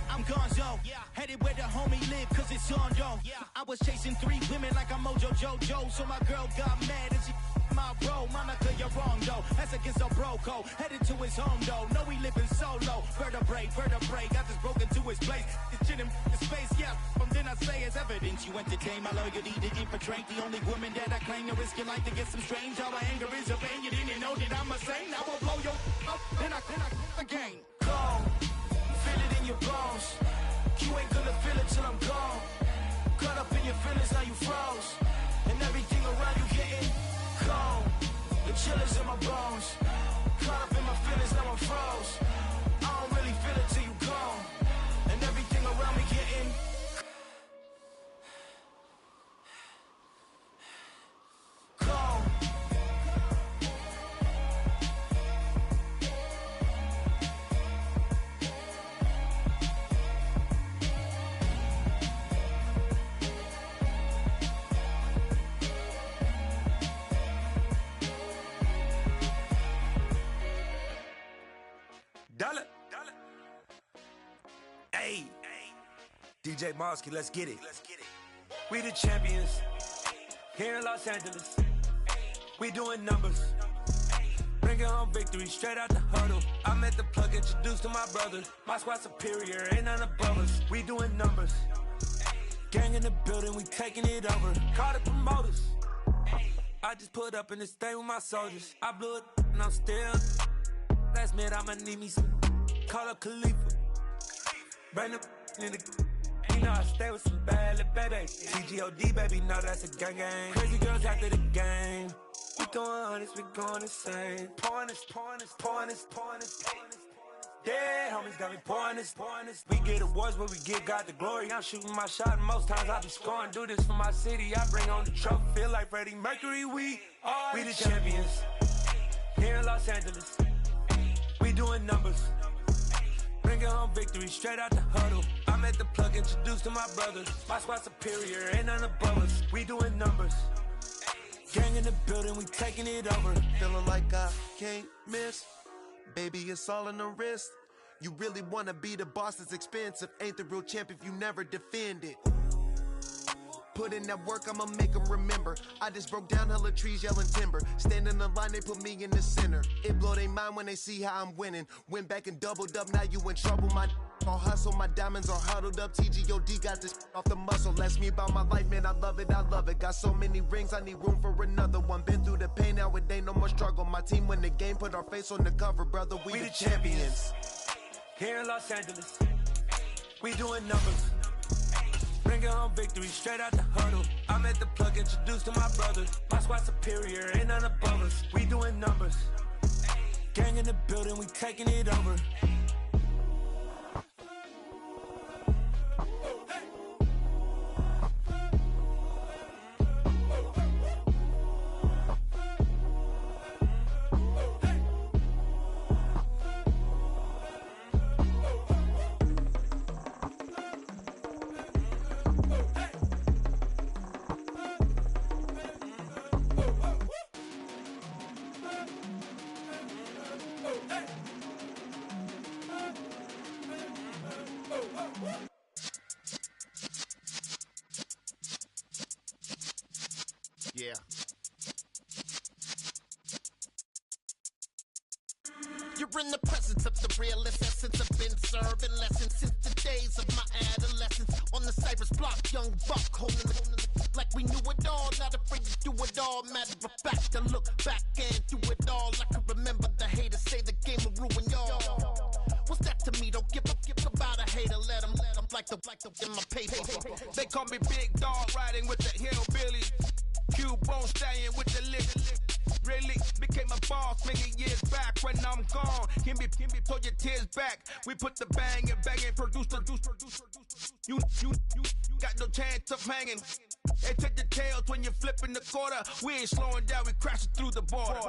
I'm gonzo. Headed where the homie live, cause it's on, yo. I was chasing 3 women like I'm Mojo Jojo, so my girl got mad and she my bro. Monica, you're wrong, though. That's against a bro code. Headed to his home, though. No, he living solo. Vertebrae. I just broke into his place. It's shit in his face, yeah. From then I say it's evidence. You entertain my loyalty to infiltrate the only woman that I claim. You risk your life to get some strange. How my anger is a pain. You didn't know that I'm a saint. I will blow your up, then I again. Go. Feel it in your bones. You ain't gonna feel it till I'm gone. Caught up in your feelings, now you froze. And everything around you getting cold. The chill is in my bones. Caught up in my feelings, now I'm froze. I don't really feel it till you gone. DJ Mosky, let's get it. We the champions here in Los Angeles. We doing numbers. Bringing home victory straight out the huddle. I'm at the plug, introduced to my brothers. My squad superior, ain't none above us. We doing numbers. Gang in the building, we taking it over. Call the promoters. I just put up in this thing with my soldiers. I blew it and I'm still. Last minute I'ma need me some. Call up Khalifa. Bring the in the. You know I stay with some bad little baby. TGOD baby, know that's a gang gang. Crazy girls after the game. We going honest, we going insane. Pouring this. Yeah, homies got me pouring this. We get awards, but we give God the glory. I'm shooting my shot, and most times I be scoring. Do this for my city, I bring on the trophy. Feel like Freddie Mercury, we the champions. Here in Los Angeles, we doing numbers. Bringing home victory straight out the huddle. I'm at the plug, introduced to my brothers. My squad superior, ain't none above us. We doing numbers. Gang in the building, we taking it over. Feeling like I can't miss. Baby, it's all in the wrist. You really wanna be the boss, it's expensive. Ain't the real champ if you never defend it. Put in that work, I'ma make them remember. I just broke down hella trees, yelling timber. Stand in the line, they put me in the center. It blow their mind when they see how I'm winning. Went back and doubled up, now you in trouble. My all hustle, my diamonds are huddled up. TGOD got this off the muscle. Ask me about my life, man, I love it. Got so many rings, I need room for another one. Been through the pain, now it ain't no more struggle. My team win the game, put our face on the cover, brother. We the champions. Here in Los Angeles, we doing numbers. Bringing home victory straight out the huddle. I'm at the plug, introduced to my brothers. My squad superior, ain't none above us. We doing numbers. Gang in the building, we taking it over. Yeah. You're in the presence of the realest essence. I've been serving lessons since the days of my adolescence. On the Cypress block, young buck holding the like we knew it all. Not afraid to do it all. Matter of fact, I look back and do it all. I can remember the haters say the game will ruin y'all. What's that to me? Don't give about a hater. Let them like the in my paper. They call me Big Dog, riding with the hillbillies. Q-Bone stallion with the lick. Really became a boss many years back. When I'm gone, can be pull your tears back. We put the bang and produce. You got no chance of hanging. They take the tails when you're flipping the quarter. We ain't slowing down, we crashing through the border.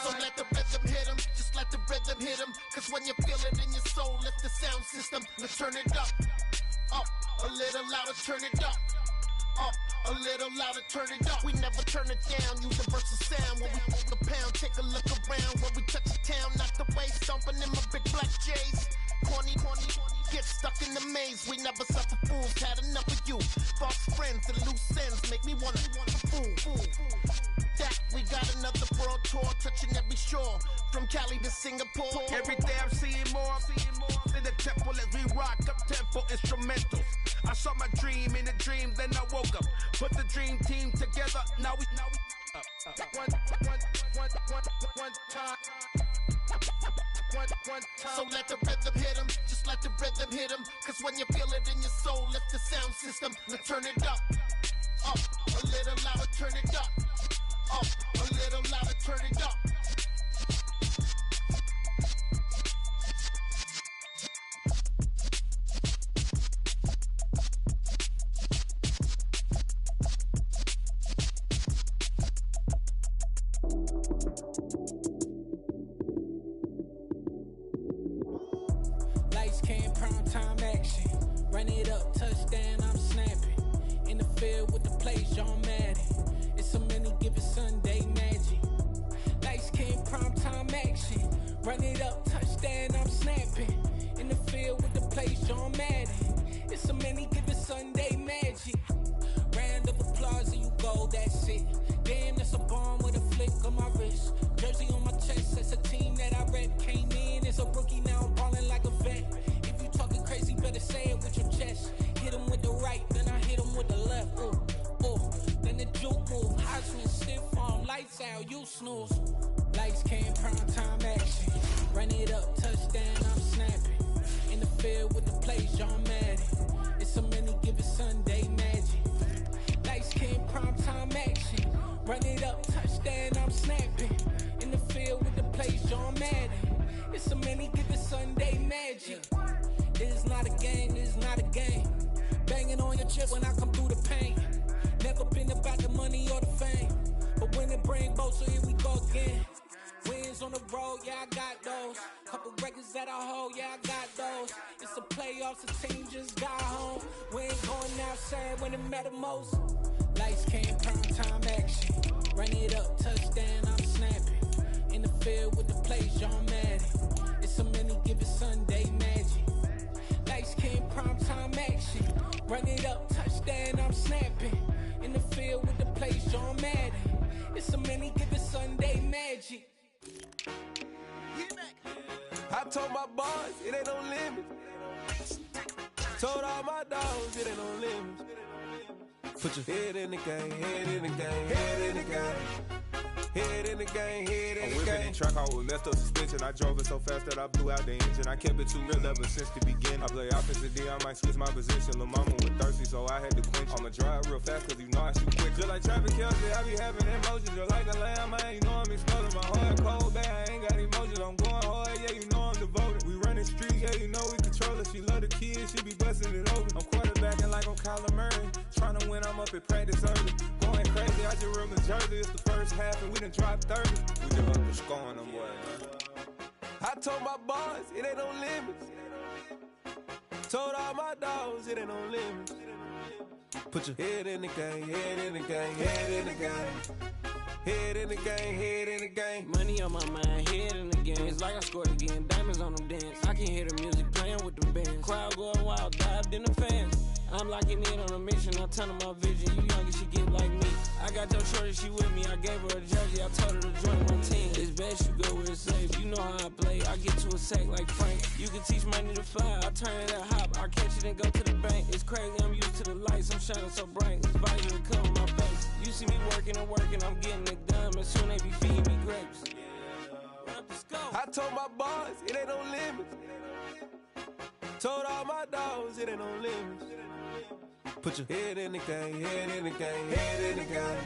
So let the rhythm hit him, just let the rhythm hit him. Cause when you feel it in your soul, lift the sound system. Let's turn it up, a little louder, turn it up, a little louder, turn it up. We never turn it down, universal sound. When we hold the pound, take a look around. When we touch the town, not the way, stomping in my big black J's. Corny, get stuck in the maze. We never suffer fools, had enough of you. False friends and loose ends make me wanna fool. That we got another world tour, touching every shore, from Cali to Singapore. Every day I'm seeing more in the temple as we rock up tempo instrumentals. I saw my dream in a dream, then I woke up. Put the dream team together, now we one time. So let the rhythm hit him, just let the rhythm hit him. Cause when you feel it in your soul, lift the sound system. Now turn it up, a little louder, turn it up, a little louder, turn it up. Lights came, prime time action. Run it up, touchdown, I'm snapping. In the field with the plays, John Madden. It's It's a many given Sunday magic. Light skin, primetime action. Run it up, touchdown, I'm snapping. In the field with the plays, John Madden. It's a many given Sunday magic. Round of applause and you go, that's it. Damn, that's a bomb with a flick on my wrist. Jersey on my chest, that's a team that I rep. Came in as a rookie, now I'm ballin' like a vet. If you talking crazy, better say it with your chest. Hit him with the right, then I hit him with the left. Ooh, ooh, then the juke move. High swing, stiff arm, lights out, you snooze. Lights came, prime time action. Run it up, touchdown, I'm snapping. In the field with the plays, John Madden. It's a many given Sunday magic. Lights came, prime time action. Run it up, touchdown, I'm snapping. In the field with the plays, John Madden. It's a many given Sunday magic. It is not a game, it is not a game. Banging on your chip when I come through the pain. Never been about the money or the fame. But when it bring both, so here we go again. Wins on the road, yeah, I got those. Couple records that I hold, yeah, I got those. It's a playoffs, the team just got home. We ain't going outside when it matter most. Lights came, prime time action. Run it up, touchdown, I'm snapping. In the field with the plays, John Madden. It's a many given Sunday magic. Lights came, prime time action. Run it up, touchdown, I'm snapping. In the field with the plays, John Madden. It's a many given Sunday magic. I told my boys it ain't no limit. Told all my dogs it ain't no limit. Put your head in the game, head in the game, head in the game. Head in the game, head in the game. I'm whipping in track, I was left up suspension. I drove it so fast that I blew out the engine. I kept it too real ever since the beginning. I play offensive D, I might switch my position. Lil' mama was thirsty, so I had to quench. I'ma drive real fast, cause you know I shoot quick. Just like Travis Kelce, I be having emotions. Just like a lamb, man, you know I'm exploding. My heart cold, bad, I ain't got emotions. I'm going hard, yeah, you know I'm devoted. We running streets, yeah, you know we control it. She love the kids, she be busting it open. I'm quarterbacking like I'm Kyler Murray. Trying to win, I'm up at practice early. Going crazy, I just real the jersey. It's the first half and we done dropped 30. We just up to scoring them boys, man. I told my boys it ain't no limits. Told all my dogs it ain't no limits. Put your head in the game, head in the game, head in the game. Head in the game, head in the game. Money on my mind, head in the game. It's like I scored again, diamonds on them dance. I can hear the music playing with them bands. Crowd going wild, dived in the fans. I'm locking in on a mission, I tell her my vision. You young and she get like me. I got your shorty, she with me. I gave her a jersey, I told her to join my team. It's best you go where it's safe. You know how I play. I get to a sack like Frank. You can teach money to fly. I turn it at hop. I catch it and go to the bank. It's crazy, I'm used to the lights. I'm shining so bright. This visor to cover my face. You see me working and working. I'm getting it done. As soon they be feeding me grapes. I told my boys it ain't no limits. Told all my dogs it ain't no limits. Put your head in the game, head in the game, head in the game.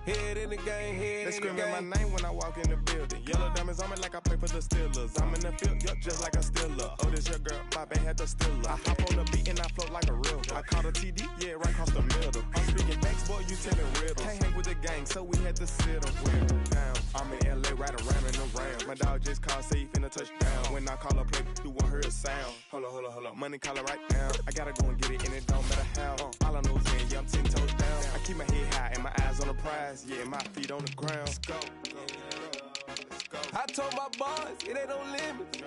Head in the game, head they in the game. They screaming my name when I walk in the building. Yellow diamonds on me like I play for the Steelers. I'm in the field, yup, just like a Steeler. Oh, this your girl, my band had the Steeler. I hop on the beat and I float like a real. I caught a TD, yeah, right across the middle. I'm speaking facts, boy, you telling riddles. Can't hang with the gang, so we had to sit them down. I'm in LA, right around and around. My dog just called, say he finna touchdown. When I call a play, you won't hear a sound. Hold up. Money call it right now. I gotta go and get it, and it don't matter how. All I know is when, yeah, I'm 10 toes down. I keep my head high and my eyes on the prize. Yeah, my feet on the ground. Let's go. I told my boys it ain't no limits.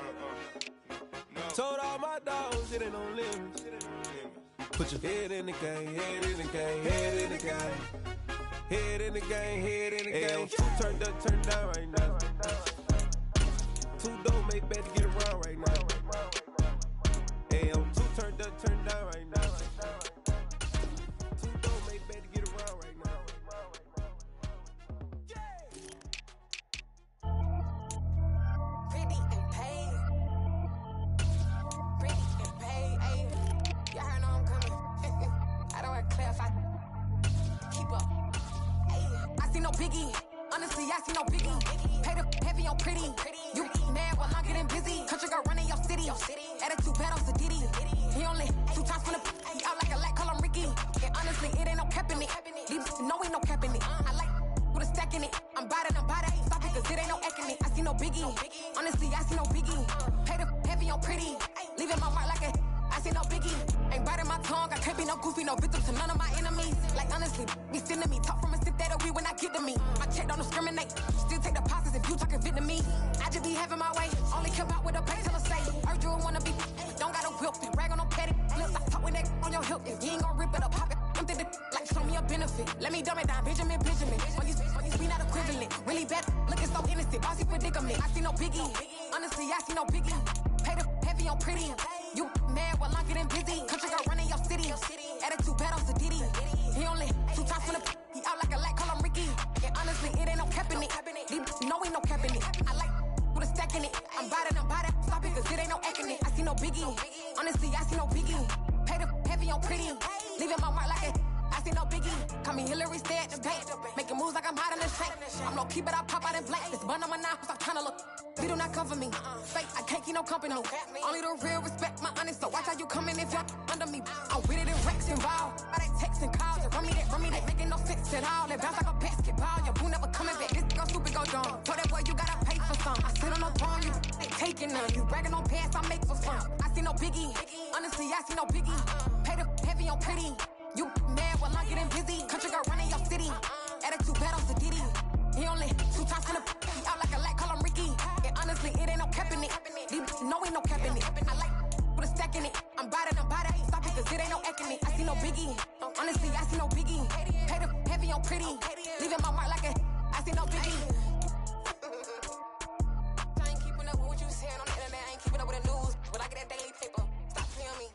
Told all my dogs it ain't no limits. Put your head in the game, head in the game, head in the game. Head in the game, head in the game. Two turned up, turned down right now. Two don't make bad to get around right now. Hey, I'm two turned up, turned down right now. Two don't make bad to get around right now. Pretty and paid. Pretty and paid. Ayy, y'all heard know I'm coming. I don't have clear if I keep up. Ayy, I see no biggie. Honestly, I see no biggie. Paid up heavy on pretty. You mad while I'm getting busy. Country girl running your city. Attitude bad on Sadiddy. He only 2 times from the he out like a light, call him Ricky. And honestly, it ain't no cap in it. These know ain't no cap in it. I like with a stack in it. I'm bad, stop it, cause it ain't no acting it. I see no biggie. Honestly, I see no biggie. Paid up heavy on pretty. Leaving my mark like a I see no biggie. Ain't biting my tongue, I can't be be no goofy, no victim to none of my enemies. Like honestly, be sending me talk from a sip that'll be when I get to me. My check don't discriminate, still take deposits if you talking Vietnamese. I just be having my way, only come out with a pay till I say. Heard you wanna be, don't got a whip, rag on no petty flips. I talk with that on your hip, if you ain't gon' rip it up, pop it. Empty the like show me a benefit. Let me dumb it down, Benjamin. For you we not equivalent. Really bad, looking so innocent. Bossy predicament. I see no biggie. Honestly, I see no biggie. Pay the heavy on pretty. You mad while I'm getting busy. Country girl running your city. Attitude bad on Diddy. He only 2 times from the he out like a light, call him Ricky. And honestly, it ain't no cap in it. No, ain't no cap in it. I like with a stack in it. I'm biting. Stop it, cause it ain't no acting it. I see no biggie. Honestly, I see no biggie. Pay the heavy on pretty. Leaving my mark like it. I see no biggie. Call me Hillary, stay at the bank. Making moves like I'm hot in the shank. I'm low key, but I pop out in blank. This bun on my knife, I'm trying to look. They do not cover me. Fake, I can't keep no company. Only the real respect my honest. So watch how you coming if you're under me. I'm with it in Rex involved. I they text and calls. Run me that, making no sense at all. They bounce like a basketball. Your boo never coming back. This go stupid, go dumb. Told that boy you gotta pay for some. I sit on no throne, you ain't taking none. You bragging on pants, I make for fun. I see no biggie. Honestly, I see no biggie. Pay the heavy on pretty. You mad while I'm getting busy. Country girl running your city. Attitude bad on Diddy. He only 2 times from the he out like a light, call him Ricky. And honestly, it ain't no cap in it. No, ain't no cap in it. I like with a stack in it. I'm biting. Stop it, cause it ain't no acting it. I see no biggie. Honestly, I see no biggie. Pay the heavy on pretty. Leaving my mark like a I see no biggie. I ain't keeping up with what you saying on the internet. I ain't keeping up with the news. But I get that daily paper. Stop playing me.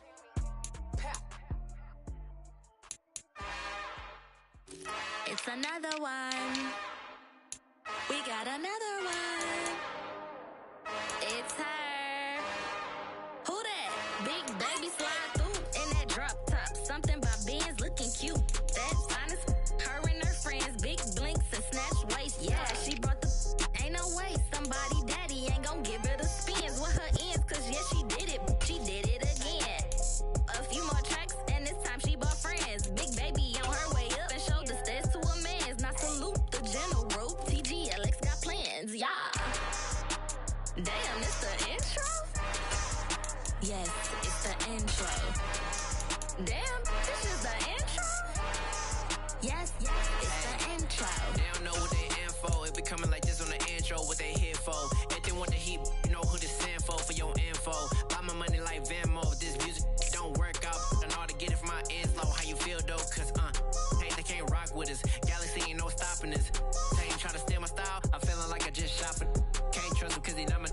It's another one. We got another one. It's her. Who that? Big baby slide through in that drop top. Something about Benz looking cute. That's honest. Her and her friends, big blinks and snatch waist. Yeah, she brought the. Ain't no way somebody daddy ain't gon' give her the spins with her ends. Cause yeah, she did it. She did it again. A few more tracks and this time she bought friends. Big baby on her way up and showed the stairs to a man's. Now salute the general. TGLX got plans, yeah. Damn, it's the intro? Yes, it's the intro. Damn, this is the intro? Yes, it's the intro. They don't know what they in for. It be coming like this on the intro, what they here for. If they want the heat, you know who to send for your info. Buy my money like Venmo. This music don't work out. I know how to get it from my ends low. How you feel though? Cause hey, they can't rock with us. Galaxy ain't no stopping us. Try to steal my style, I'm feeling like I just shopping. Can't trust him cause he not my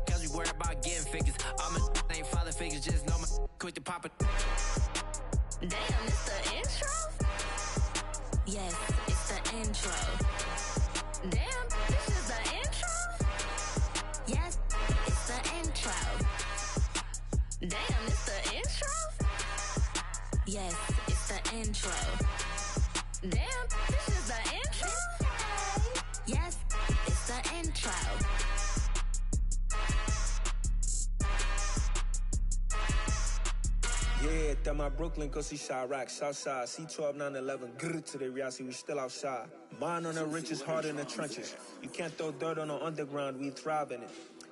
cause we worried about getting figures. All my ain't father figures, just know my quick to pop it. Damn, it's the intro? Yes, it's the intro. Damn, this is the intro? Yes, it's the intro. Damn, it's the intro? Yes, it's the intro. Damn, this is the intro? Yes, it's the intro. Yeah, that my Brooklyn, go see Chirac, Southside, C12, 911, grrr to the reality, we still outside. Mine on the riches, hard in the trenches. You can't throw dirt on the underground, we thrive in it.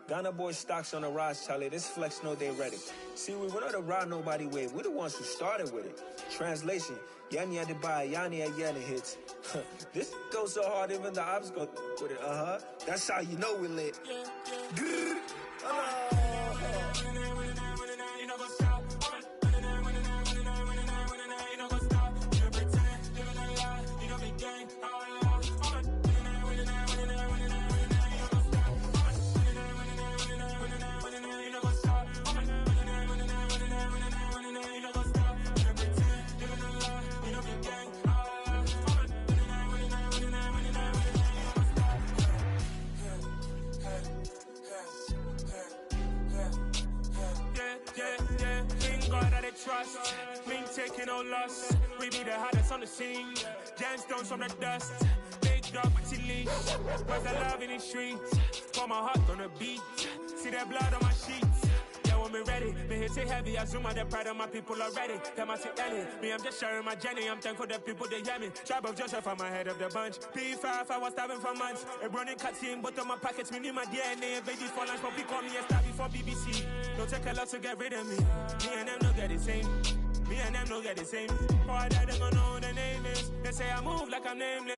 Ghana boys stocks on the rise, Charlie, this flex know they ready. See, we not the ride nobody wave, we the ones who started with it. Translation, Yanni had to buy, Yanni had Yanni hits. This goes so hard, even the ops go with it, That's how you know we lit. Grrr. Trust, we ain't taking no loss. We be the hottest on the scene. Gemstones from the dust. Big dog with leash. Where's the love in the streets? Pour my heart on the beat. See that blood on my sheets. Yeah, when me ready, me hit it heavy. I zoom out the pride of my people already. Them I see Ellie. Me, I'm just sharing my journey. I'm thankful the people they hear me. Tribe of Joseph, I'm ahead of the bunch. P5, I was starving for months. A running cutscene, but on my pockets, me need my DNA. Baby for lunch, but call me a star before BBC. Don't take a lot to get rid of me. Me and them don't get the same. Me and them don't get the same. For that, they gonna know the name is. They say I move like I'm nameless.